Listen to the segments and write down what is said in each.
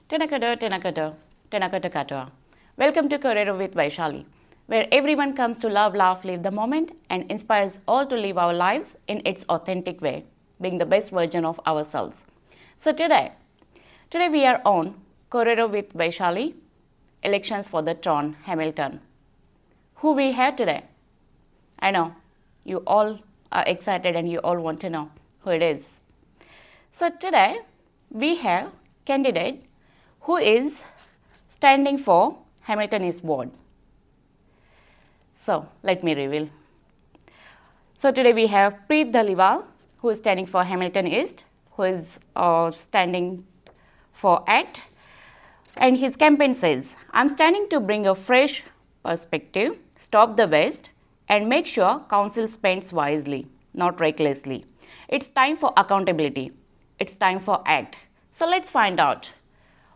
Tenakado, Tenakado, Tenakata Katoa. Welcome to Kōrero with Vaishali, where everyone comes to love, laugh, live the moment and inspires all to live our lives in its authentic way, being the best version of ourselves. So today we are on Kōrero with Vaishali, elections for the Tron, Hamilton. Who we have today? I know you all are excited and you all want to know who it is. So today we have candidate who is standing for Hamilton East Ward. So let me reveal. So today we have Preet Dhaliwal, who is standing for Hamilton East, who is standing for ACT, and his campaign says, I'm standing to bring a fresh perspective, stop the waste, and make sure council spends wisely, not recklessly. It's time for accountability. It's time for ACT. So let's find out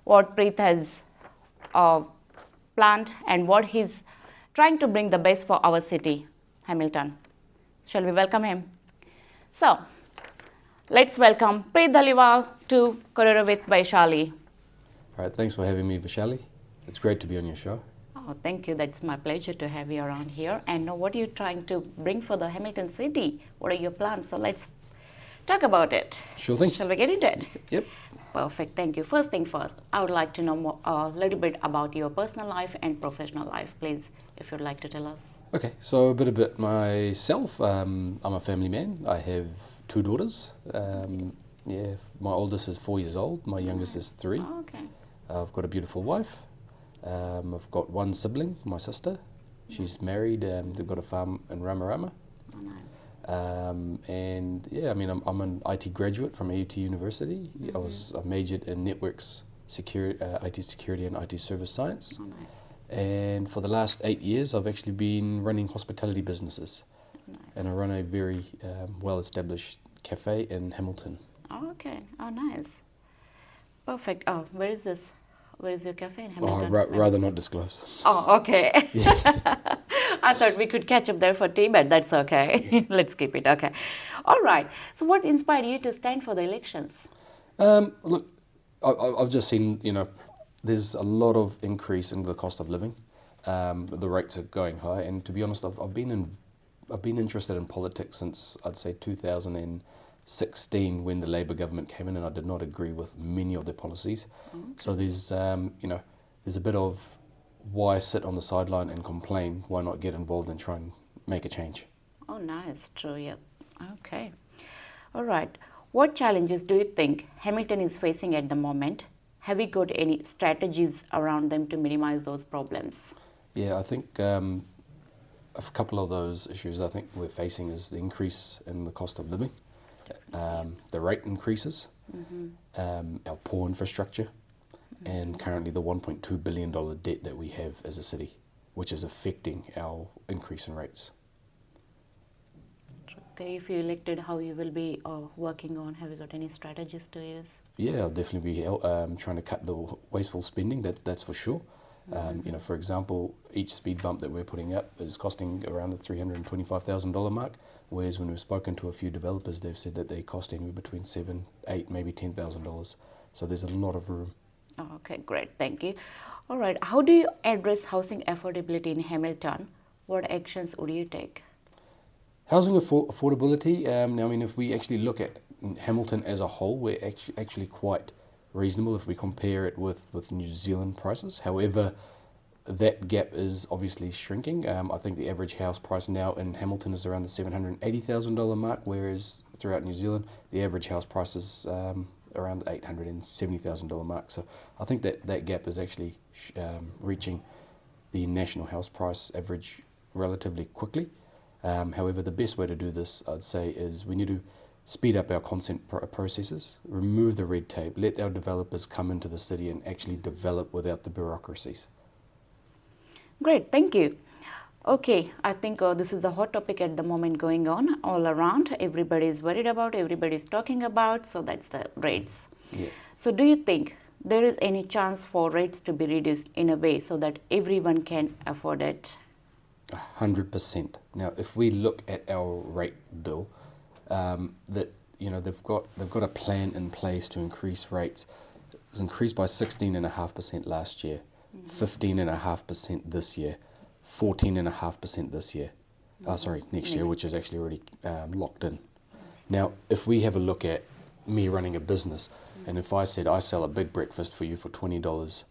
what Preet has planned and what he's trying to bring the best for our city, Hamilton. Shall we welcome him? So, let's welcome Preet Dhaliwal to Kōrero with Vaishali. All right, thanks for having me, Vaishali. It's great to be on your show. Oh, thank you. That's my pleasure to have you around here. And what are you trying to bring for the Hamilton city? What are your plans? So let's talk about it. Sure thing. Shall we get into it? Yep. Perfect. Thank you. First thing first, I would like to know a little bit about your personal life and professional life, please, if you'd like to tell us. Okay, so a bit about myself. I'm a family man. I have two daughters. My oldest is 4 years old. My youngest is 3. Oh, okay. I've got a beautiful wife. I've got one sibling, my sister. She's married. They've got a farm in Ramarama. Oh, nice. I'm an IT graduate from AUT University. Mm-hmm. I majored in networks, security, IT security and IT service science. Oh, nice. And for the last 8 years, I've actually been running hospitality businesses. Nice. And I run a very well-established cafe in Hamilton. Oh, okay. Oh, nice. Perfect. Oh, where is this? Where is your cafe in Hamilton? Rather not disclose. Oh, okay. Yeah. I thought we could catch up there for tea, but that's okay. Let's keep it. Okay. All right. So what inspired you to stand for the elections? Look, I've just seen, there's a lot of increase in the cost of living. The rates are going high. And to be honest, I've been interested in politics since, I'd say, 2016 when the Labour government came in, and I did not agree with many of their policies. Okay. So there's a bit of why sit on the sideline and complain, why not get involved and try and make a change. Oh, nice. True, yeah. Okay. All right. What challenges do you think Hamilton is facing at the moment? Have we got any strategies around them to minimize those problems? Yeah, I think a couple of those issues I think we're facing is the increase in the cost of living, the rate increases, our poor infrastructure, and currently the $1.2 billion debt that we have as a city, which is affecting our increase in rates. Okay, if you're elected, how you will be working on? Have you got any strategies to use? Yeah, I'll definitely be trying to cut the wasteful spending, that's for sure. For example, each speed bump that we're putting up is costing around the $325,000 mark, whereas when we've spoken to a few developers, they've said that they're costing between $7,000, $8,000, maybe $10,000. So there's a lot of room. Oh, okay, great. Thank you. All right. How do you address housing affordability in Hamilton? What actions would you take? Housing affordability, if we actually look at Hamilton as a whole, we're actually quite reasonable if we compare it with New Zealand prices. However, that gap is obviously shrinking. I think the average house price now in Hamilton is around the $780,000 mark, whereas throughout New Zealand, the average house price is around the $870,000 mark. So I think that gap is actually reaching the national house price average relatively quickly. However, the best way to do this, I'd say, is we need to speed up our consent processes, remove the red tape, let our developers come into the city and actually develop without the bureaucracies. Great, thank you. Okay, I think this is the hot topic at the moment going on all around. Everybody is worried about, everybody is talking about, so that's the rates. Yeah. So do you think there is any chance for rates to be reduced in a way so that everyone can afford it? 100%. Now, if we look at our rate bill, they've got a plan in place to increase rates It's increased by 16.5% last year, 15.5% this year, 14.5% this year. Next year, which is actually already locked in. Now, if we have a look at me running a business, and if I said I sell a big breakfast for you for $20,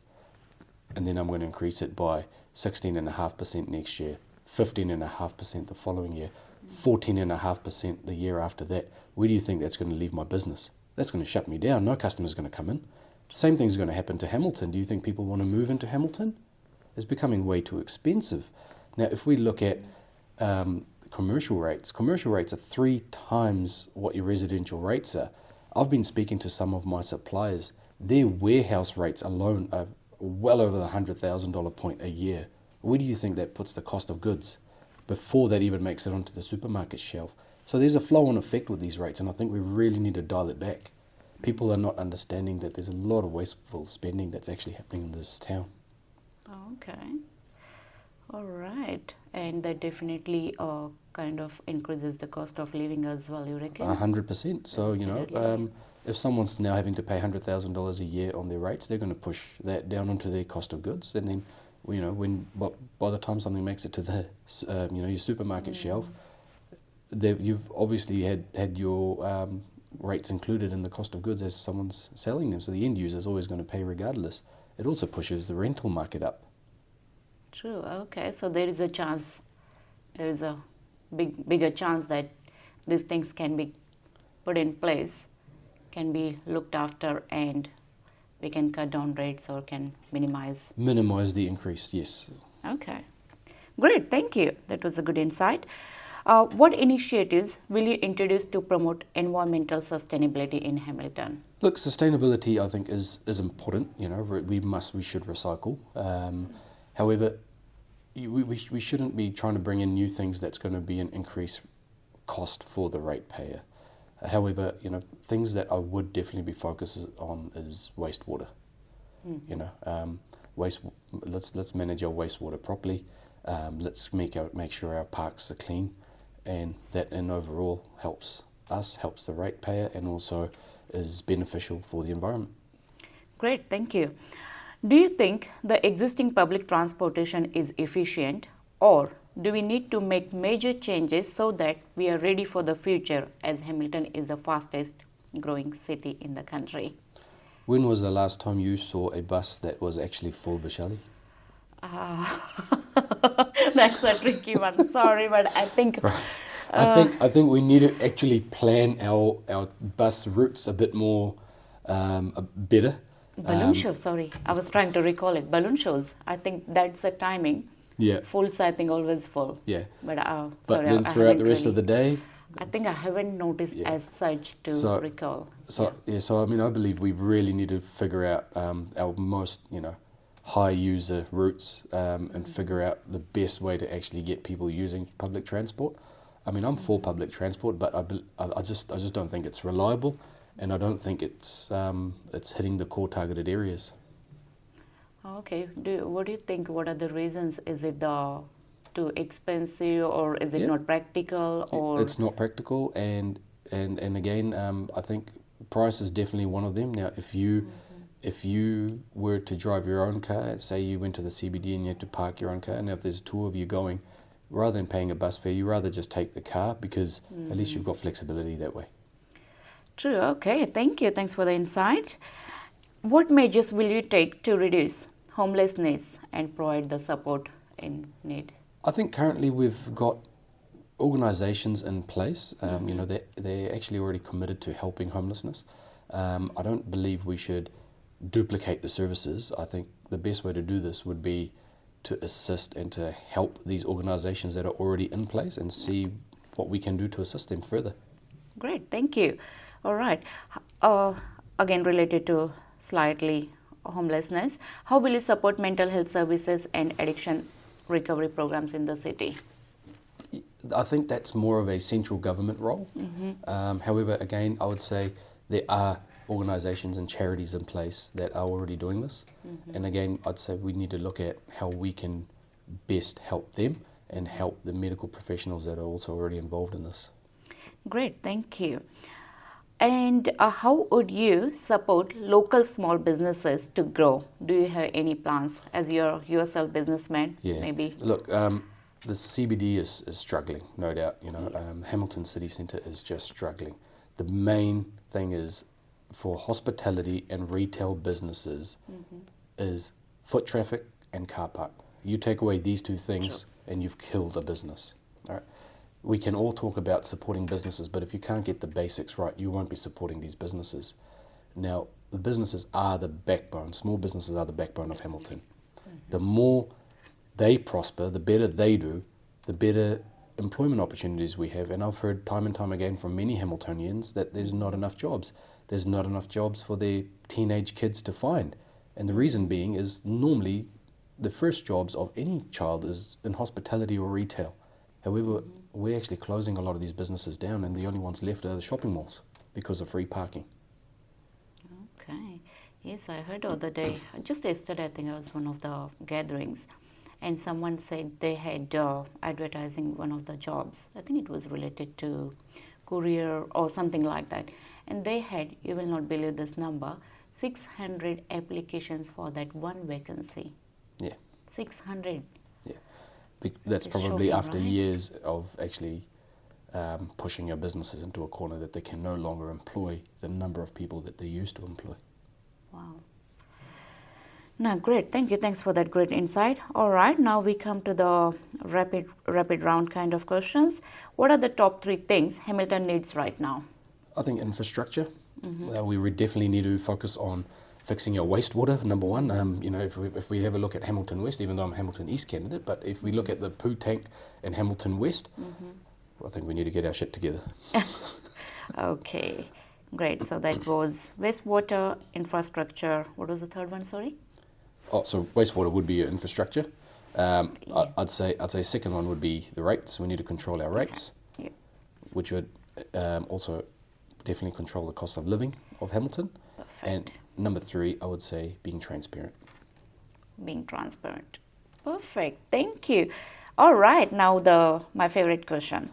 and then I'm going to increase it by 16.5% next year, 15.5% the following year, 14.5% the year after that, where do you think that's going to leave my business? That's going to shut me down. No customer's going to come in. Same thing's going to happen to Hamilton. Do you think people want to move into Hamilton? It's becoming way too expensive. Now, if we look at commercial rates are 3 times what your residential rates are. I've been speaking to some of my suppliers. Their warehouse rates alone are well over the $100,000 point a year. Where do you think that puts the cost of goods before that even makes it onto the supermarket shelf? So there's a flow-on effect with these rates, and I think we really need to dial it back. People are not understanding that there's a lot of wasteful spending that's actually happening in this town. Okay. All right. And that definitely kind of increases the cost of living as well, you reckon? 100%. So, Absolutely. If someone's now having to pay $100,000 a year on their rates, they're going to push that down onto their cost of goods. And then, by the time something makes it to the, your supermarket shelf, you've obviously had your rates included in the cost of goods as someone's selling them. So the end user is always going to pay regardless. It also pushes the rental market up. True. Okay. So there is a chance, there is a bigger chance that these things can be put in place, can be looked after, and we can cut down rates or can minimize the increase, yes. Okay. Great. Thank you. That was a good insight. What initiatives will you introduce to promote environmental sustainability in Hamilton? Look, sustainability I think is important. We should recycle. However, we shouldn't be trying to bring in new things that's going to be an increased cost for the ratepayer. However, things that I would definitely be focused on is wastewater. Let's manage our wastewater properly. Let's make sure our parks are clean, and that in overall helps us, helps the ratepayer, and also is beneficial for the environment. Great, thank you. Do you think the existing public transportation is efficient, or do we need to make major changes so that we are ready for the future, as Hamilton is the fastest growing city in the country? When was the last time you saw a bus that was actually full, Vaishali? That's a tricky one. Sorry, but I think... Right. I think we need to actually plan our bus routes a bit more better. Balloon shows, sorry. I was trying to recall it. Balloon shows. I think that's the timing. Yeah. Fulls, I think, always full. Yeah. But then throughout the rest of the day? I think I haven't noticed as such to recall. So I believe we really need to figure out our most, high user routes and figure out the best way to actually get people using public transport. I'm for public transport, but I just don't think it's reliable, and I don't think it's hitting the core targeted areas. Okay. What do you think? What are the reasons? Is it too expensive, or is it not practical? Or it's not practical, and again, I think price is definitely one of them. Now, if you were to drive your own car, say you went to the CBD and you had to park your own car, and if there's 2 of you going, rather than paying a bus fare, you rather just take the car, because at least you've got flexibility that way. True. Okay. Thank you. Thanks for the insight. What measures will you take to reduce homelessness and provide the support in need? I think currently we've got organisations in place. They're actually already committed to helping homelessness. I don't believe we should duplicate the services. I think the best way to do this would be to assist and to help these organisations that are already in place and see what we can do to assist them further. Great, thank you. All right. Again, related to slightly homelessness, how will you support mental health services and addiction recovery programs in the city? I think that's more of a central government role. However, again, I would say there are organisations and charities in place that are already doing this. And again, I'd say we need to look at how we can best help them and help the medical professionals that are also already involved in this. Great, thank you. And how would you support local small businesses to grow? Do you have any plans as you're yourself businessman? Yeah. Maybe. Look, the CBD is struggling, no doubt. Hamilton City Centre is just struggling. The main thing is for hospitality and retail businesses is foot traffic and car park. You take away these two things and you've killed a business. All right. We can all talk about supporting businesses, but if you can't get the basics right, you won't be supporting these businesses. Now, the businesses are the backbone. Small businesses are the backbone of Hamilton. The more they prosper, the better they do, the better employment opportunities we have. And I've heard time and time again from many Hamiltonians that there's not enough jobs. There's not enough jobs for their teenage kids to find. And the reason being is normally the first jobs of any child is in hospitality or retail. However, we're actually closing a lot of these businesses down, and the only ones left are the shopping malls because of free parking. Okay. Yes, I heard the other day, just yesterday, I think I was one of the gatherings, and someone said they had advertising one of the jobs. I think it was related to Kōrero or something like that. And they had, you will not believe this number, 600 applications for that one vacancy. Yeah. 600. Yeah. That's It's probably shocking, after right? years of actually pushing our businesses into a corner that they can no longer employ the number of people that they used to employ. Wow. Now, great. Thank you. Thanks for that great insight. All right. Now we come to the rapid round kind of questions. What are the top 3 things Hamilton needs right now? I think infrastructure. We would definitely need to focus on fixing our wastewater, number one. If we have a look at Hamilton West, even though I'm Hamilton East candidate, but if we look at the poo tank in Hamilton West, I think we need to get our shit together. Okay, great. So that was wastewater, infrastructure. What was the third one, sorry? Oh, so wastewater would be your infrastructure. I'd say second one would be the rates. We need to control our rates, which would also definitely control the cost of living of Hamilton. Perfect. And number 3, I would say being transparent. Being transparent. Perfect. Thank you. All right. Now my favorite question.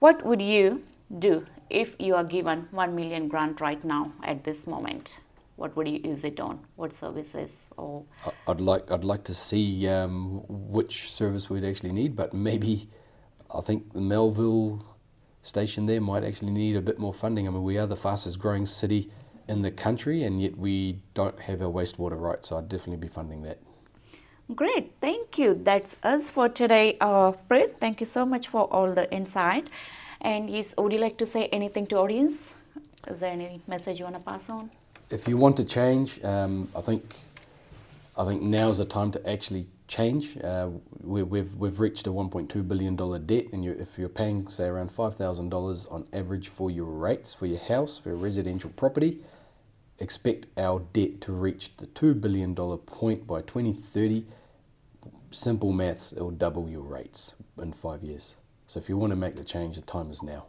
What would you do if you are given 1 million grant right now at this moment? What would you use it on? What services? Or I'd like to see which service we'd actually need, but maybe I think the Melville station there might actually need a bit more funding. I mean, we are the fastest growing city in the country, and yet we don't have our wastewater right, so I'd definitely be funding that. Great, thank you. That's us for today, Preet. Thank you so much for all the insight. And yes, would you like to say anything to audience? Is there any message you want to pass on? If you want to change, I think now's the time to actually change. We've reached a $1.2 billion debt, and if you're paying, say, around $5,000 on average for your rates for your house, for your residential property, expect our debt to reach the $2 billion point by 2030. Simple maths, it'll double your rates in 5 years. So if you want to make the change, the time is now.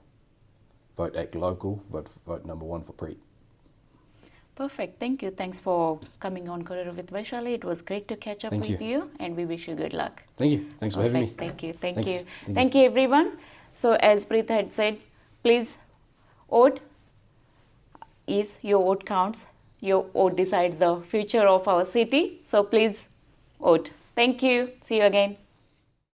Vote Act Local, vote number 1 for Preet. Perfect. Thank you. Thanks for coming on Kōrero with Vaishali. It was great to catch up with you, and we wish you good luck. Thank you. Thanks for having me. Thank you. Thank you, everyone. So as Preet had said, please vote. Yes, your vote counts. Your vote decides the future of our city. So please vote. Thank you. See you again.